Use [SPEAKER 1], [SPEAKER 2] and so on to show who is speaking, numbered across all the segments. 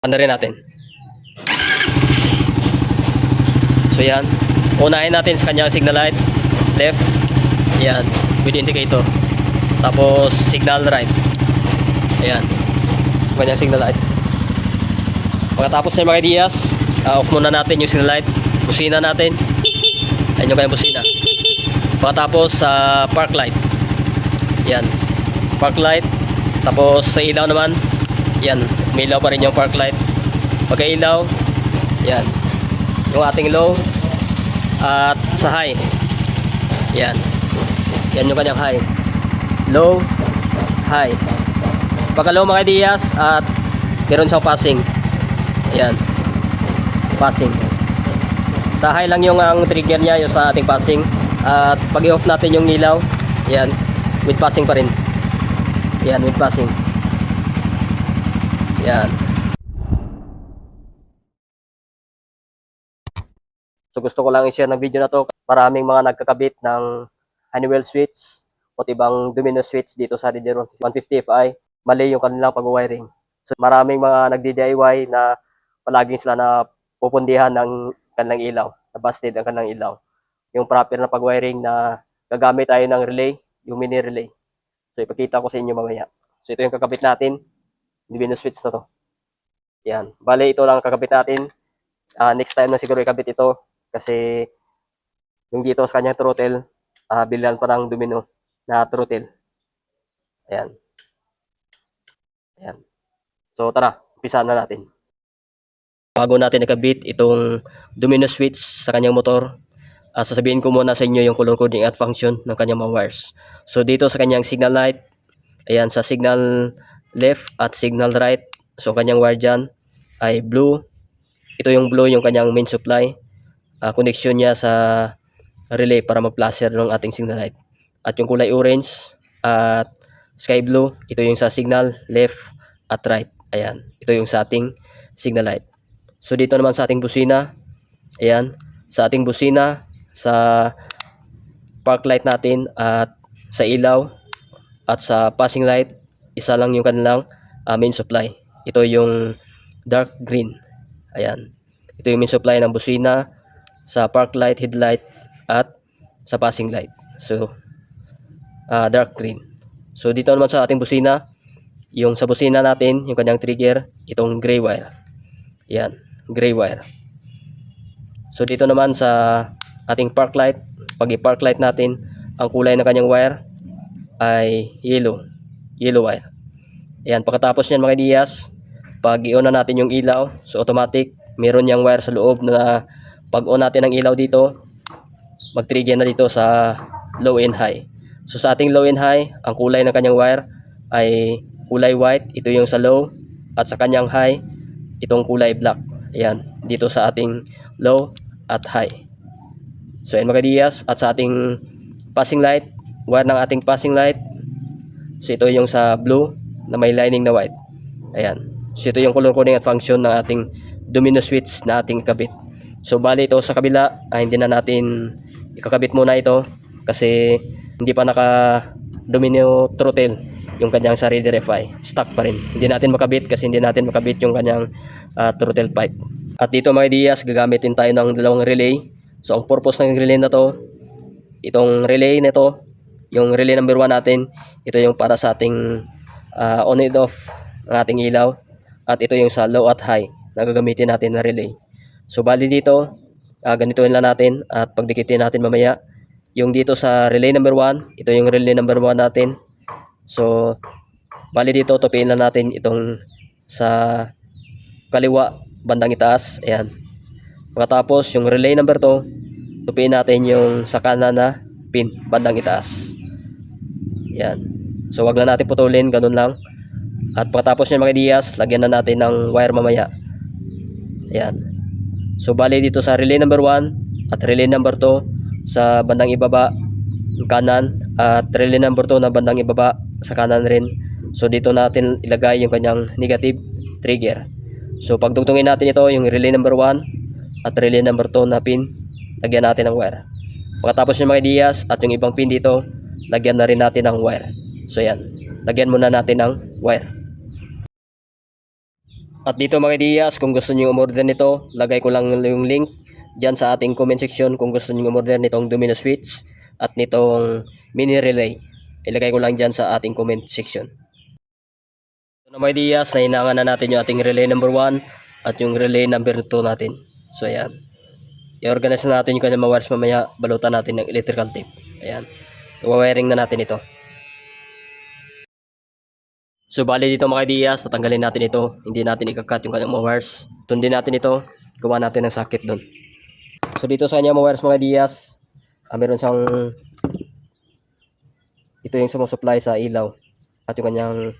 [SPEAKER 1] Ano rin natin. So yan. Unahin natin sa kanyang signal light. Left. Yan. With indicator. Tapos signal right. Ayan. Kanyang signal light. Pagkatapos ng mga ideas, off muna natin yung signal light. Busina natin. Ayan yung kanyang busina. Pagkatapos sa park light. Yan. Park light. Tapos sa ilaw naman. Yan. May ilaw pa rin yung park light. Pagka ilaw. Yan. Yung ating low. At sa high. Yan. Yan yung kanyang high. Low. High. Pagka low mga ideas. At meron siyang passing. Yan. Passing. Sa high lang yung ang trigger niya. Yung sa ating passing. At pag i-off natin yung ilaw. Yan. With passing pa rin. Yan. With passing. Yan. So gusto ko lang i-share ng video na to. Maraming mga nagkakabit ng Honeywell switch o ibang Domino switch dito sa Reader 150 Fi. Mali yung kanilang pag-wiring. So maraming mga nagdi-DIY na palaging sila na pupundihan ng kanilang ilaw. Na busted ang kanilang ilaw. Yung proper na pag-wiring na gagamit tayo ng relay, yung mini relay. So ipakita ko sa inyo mamaya. So ito yung kakabit natin. Domino switch na to. Yan. Bale ito lang kakabit natin. Next time na siguro ikabit ito. Kasi yung dito sa kanyang throttle, bilihan pa ng Domino na throttle. Ayan. Ayan. So tara, umpisa na natin. Bago natin ikabit itong Domino switch sa kanyang motor, sasabihin ko muna sa inyo yung color coding at function ng kanyang mga wires. So dito sa kanyang signal light, ayan, sa signal left at signal right, so kanyang wire dyan ay blue. Ito yung blue, yung kanyang main supply. Connection niya sa relay para mag-flasher ng ating signal light. At yung kulay orange at sky blue, ito yung sa signal left at right. Ayan, ito yung sa ating signal light. So dito naman sa ating busina, ayan, sa ating busina, sa park light natin at sa ilaw at sa passing light, isa lang yung kanilang main supply. Ito yung dark green. Ayan, ito yung main supply ng busina, sa park light, headlight at sa passing light. So dark green. So dito naman sa ating busina, yung sa busina natin, yung kanyang trigger, itong gray wire. Yan, gray wire. So dito naman sa ating park light, pag i-park light natin, ang kulay ng kanyang wire ay yellow wire. Yan, pagkatapos niyan mga idiyas, pag i-on na natin yung ilaw, so automatic meron yang wire sa loob na pag on natin ang ilaw dito, mag-trigger na dito sa low and high. So sa ating low and high, ang kulay ng kanyang wire ay kulay white, ito yung sa low, at sa kanyang high, itong kulay black. Ayan, dito sa ating low at high. So ayan mga diyas, at sa ating passing light, wire ng ating passing light, so ito yung sa blue na may lining na white. Ayan, so ito yung color coding at function ng ating Domino switch na ating kabit. So bali ito sa kabila, hindi na natin ikakabit muna ito kasi hindi pa naka Domino throttle yung kanyang sa Reader FI. Stuck pa rin. Hindi natin makabit kasi hindi natin makabit yung kanyang throttle pipe. At dito mga idiyas, gagamitin tayo ng dalawang relay. So ang purpose ng relay na to, itong relay na to, yung relay number 1 natin, ito yung para sa ating on and off ng ating ilaw. At ito yung sa low at high na gagamitin natin na relay. So bali dito, ganituin lang natin at pagdikitin natin mamaya. Yung dito sa relay number 1, ito yung relay number 1 natin. So bali dito, tupiin lang natin itong sa kaliwa, bandang itaas. Ayan. Pagkatapos yung relay number 2, tupiin natin yung sa kanan na pin, bandang itaas. Ayan. So wag na natin putulin, ganun lang. At pagkatapos yung mga idiyas, lagyan na natin ng wire mamaya. Ayan. So bali dito sa relay number 1 at relay number 2 sa bandang ibaba kanan at relay number 2 na bandang ibaba sa kanan rin. So dito natin ilagay yung kanyang negative trigger. So pagdugtungin natin ito, yung relay number 1 at relay number 2 na pin, lagyan natin ng wire. Pagkatapos yung mga idiyas at yung ibang pin dito, lagyan na rin natin ng wire. So yan, lagyan muna natin ng wire. At dito mga Diyas, kung gusto niyo umorder nito, lagay ko lang yung link dyan sa ating comment section kung gusto niyo umorder nitong Domino Switch at nitong mini relay. Ilagay ko lang dyan sa ating comment section. So mga Diyas, nahinangan na natin yung ating relay number 1 at yung relay number 2 natin. So ayan. I-organize na natin yung kanyang mga wires mamaya, balutan natin ng electrical tape. Ayan. I-wiring na natin ito. So bali dito mga Diyas, tatanggalin natin ito. Hindi natin ikakat yung kanyang mga wires. Tundin natin ito, gawa natin ng socket doon. So dito sa kanyang mga wires mga Diyas, meron siyang ito yung sumusupply sa ilaw at yung kanyang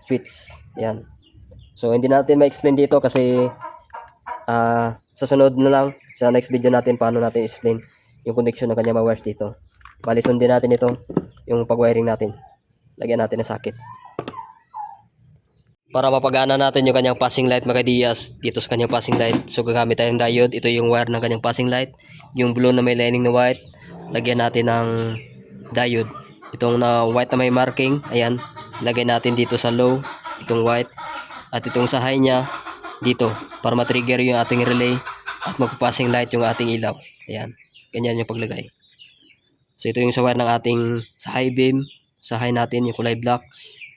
[SPEAKER 1] switch. Ayan. So hindi natin ma-explain dito kasi sa sunod na lang sa next video natin paano natin explain yung connection ng kanyang mga wires dito. Bali sundin natin ito, yung pag-wiring natin. Lagyan natin ng socket. Para mapagana natin yung kanyang passing light mga Diyas, dito sa kanyang passing light. So gagamit tayong diode. Ito yung wire ng kanyang passing light. Yung blue na may lining na white, lagyan natin ng diode. Itong na white na may marking, ayan, lagay natin dito sa low, itong white. At itong sa high niya, dito, para matrigger yung ating relay at magpapassing light yung ating ilaw. Ayan, ganyan yung paglagay. So ito yung sa wire ng ating sa high beam, sa high natin yung kulay black,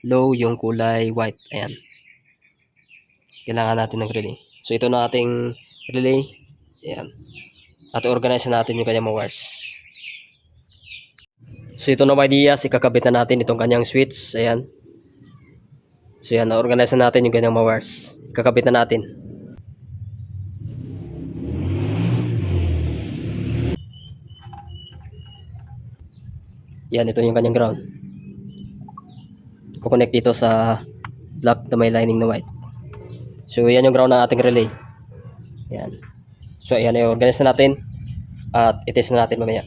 [SPEAKER 1] low yung kulay white. Ayan. Kailangan natin ng relay. So ito na ating relay. Ayan. At organize natin yung kanyang mga wires. So ito na mga Diyas, ikakabit na natin itong kanyang switch. Ayan. So yan, na-organize na natin yung kanyang mga wires. Ikakabit na natin. Yan, ito yung kanyang ground. Kukonect dito sa black na may lining na white. So yan yung ground ng ating relay. Yan. So ayan, i-organize na natin at itest na natin mamaya.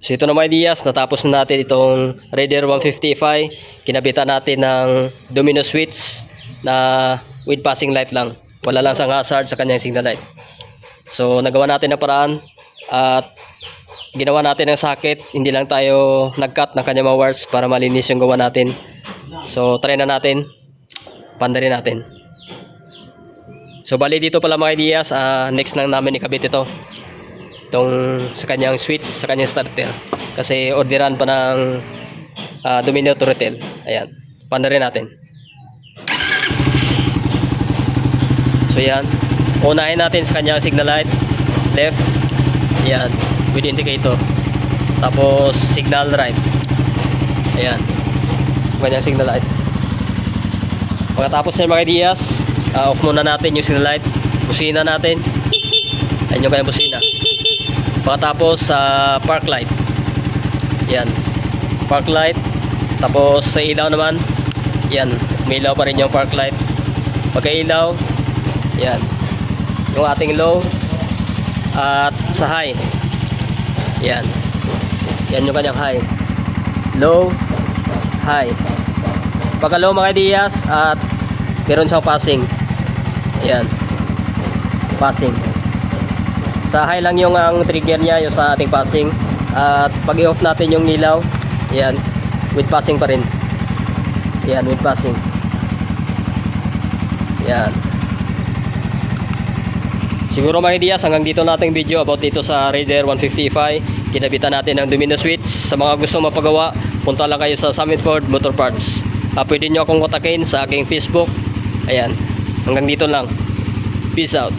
[SPEAKER 1] So ito na mga Diyas, natapos na natin itong Raider 150 Fi. Kinabitan natin ng domino switch na with passing light lang. Wala lang sang hazard sa kanyang signal light. So nagawa natin ang paraan at ginawa natin ng socket. Hindi lang tayo nag-cut ng kanyang mga wires para malinis yung gawa natin. So try na natin. Pandarin natin. So bali dito pala mga Diyas, next lang namin ikabit ito. Itong sa kanyang switch, sa kanyang starter. Kasi orderan pa ng Domino to retail. Ayan. Pandarin natin. So yan. Unahin natin sa kanyang signal light. Left. Ayan. With indicator. Tapos signal right. Ayan. Kanyang signal light. Pagkatapos ng mga Diyas, off muna natin yung signal light. Busina natin. Ayan yung kanyang busina. Pagkatapos sa park light. Yan. Park light. Tapos sa ilaw naman. Yan. May ilaw pa rin yung park light. Pagka ilaw. Yan. Yung ating low. At sa high. Yan. Yan yung kanyang high. Low. High. Pagka low mga Diyas at meron siyang passing. Yan. Passing. Sa high lang yung ang trigger niya, yung sa ating passing. At pag i-off natin yung ilaw, yan, with passing pa rin. Yan, with passing. Yan. Siguro mga Diyas, hanggang dito nating video about dito sa Raider 150 Fi. Kinabitan natin ng domino switch. Sa mga gusto mapagawa, punta lang kayo sa Summit Ford Motor Parts. Pwede nyo akong kontakin sa aking Facebook. Ayan, hanggang dito lang. Peace out.